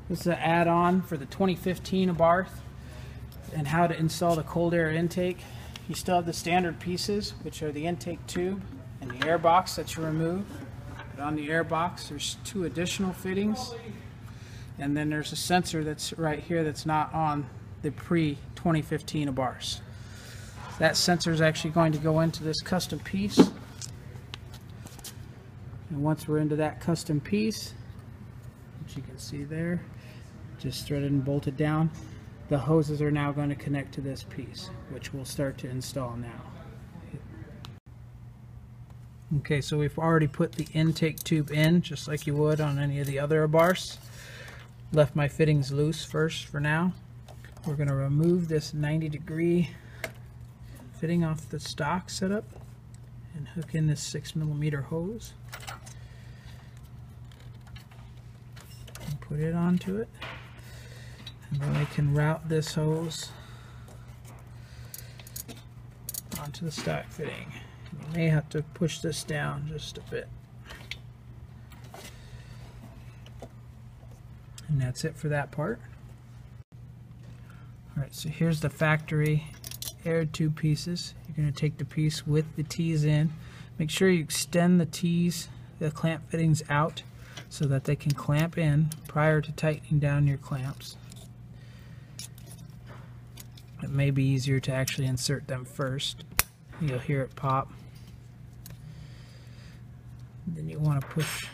This is an add-on for the 2015 Abarth and how to install the cold air intake. You still have the standard pieces, which are the intake tube and the air box that you remove. But on the air box, there's two additional fittings, and then there's a sensor that's right here that's not on the pre-2015 Abarths. That sensor is actually going to go into this custom piece. And once we're into that custom piece, which you can see there, just threaded and bolted down, the hoses are now going to connect to this piece, which we'll start to install now. Okay, so we've already put the intake tube in, just like you would on any of the other Abarths. Left my fittings loose first for now. We're going to remove this 90-degree fitting off the stock setup and hook in this 6mm hose and put it onto it, and then we can route this hose onto the stock fitting. You may have to push this down just a bit, and that's it for that part. Alright, so here's the factory air tube pieces. You're going to take the piece with the T's in. Make sure you extend the T's, the clamp fittings out, so that they can clamp in prior to tightening down your clamps. It may be easier to actually insert them first. You'll hear it pop. Then you want to push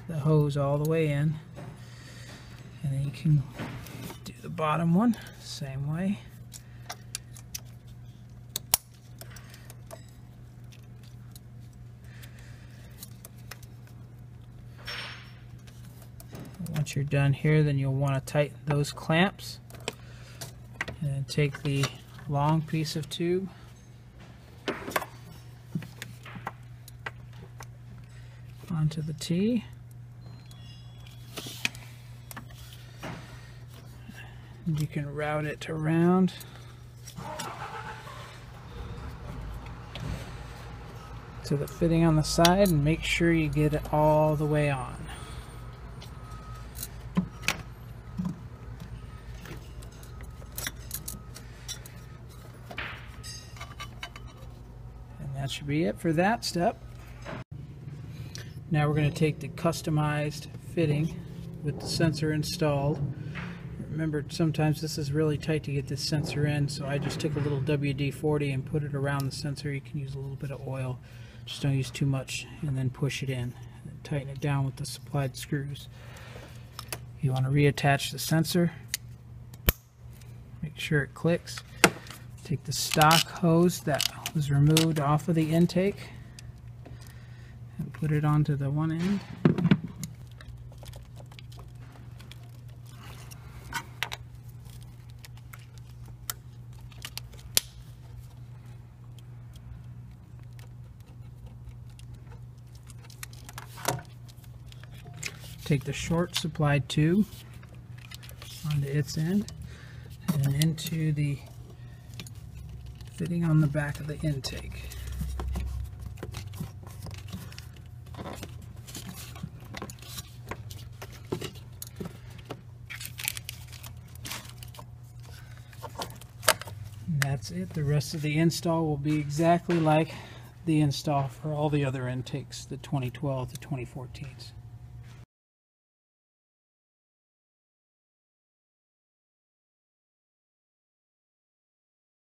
the hose all the way in, and then you can do the bottom one same way. Once you're done here, then you'll want to tighten those clamps, and then take the long piece of tube onto the T, and you can route it around to the fitting on the side and make sure you get it all the way on. And that should be it for that step. Now we're going to take the customized fitting with the sensor installed. Remember, sometimes this is really tight to get this sensor in, so I just took a little WD-40 and put it around the sensor. You can use a little bit of oil, just don't use too much, and then push it in and tighten it down with the supplied screws. You want to reattach the sensor, make sure it clicks. Take the stock hose that was removed off of the intake and put it onto the one end. Take the short supplied tube onto its end and into the fitting on the back of the intake. And that's it. The rest of the install will be exactly like the install for all the other intakes, the 2012 to 2014s.